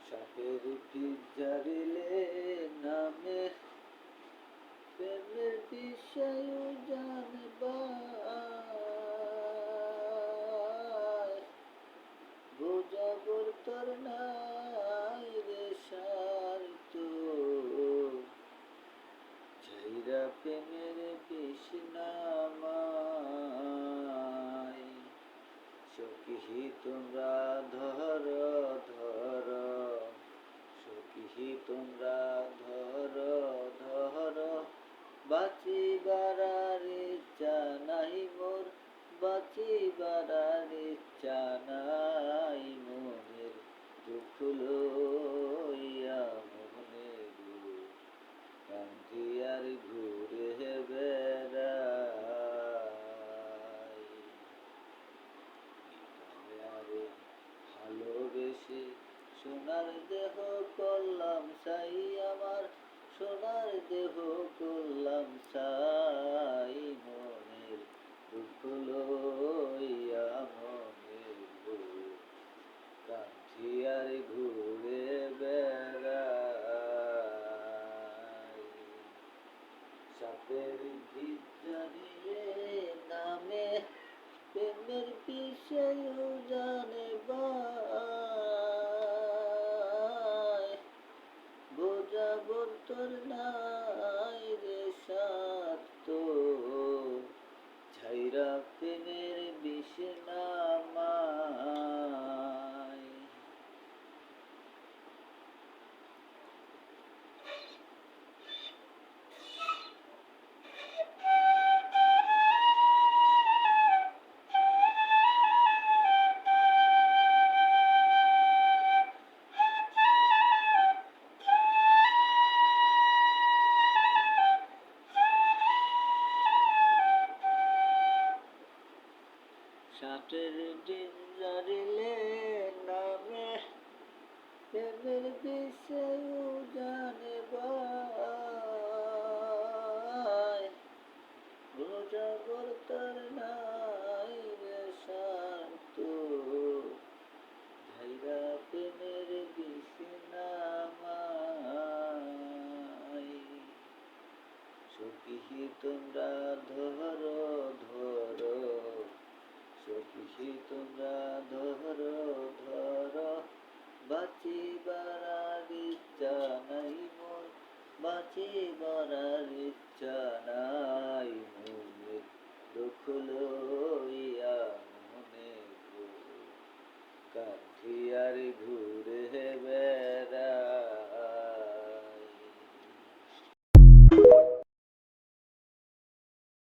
সাপের পিঞ্জারিলে নামে প্রেমের বিষয় জানবায় বোঝাবর তোর নাই রে স্বার্থ ঝাইরা প্রেমের বিষ নামায় সখী তোমরা ধর ধর সখী তোমরা ধর ধর বাঁচিবার আর ইচ্ছা নাই মোর বাঁচিবার আর ইচ্ছা নাই মনের দুঃখ লইয়া মনে কান্দি আর ঘুরে বেড়াই আরে ভালোবেসে সোনার দেহ করলাম সাই আমার সোনার দেহ করলাম সাই মনের দুঃখ লই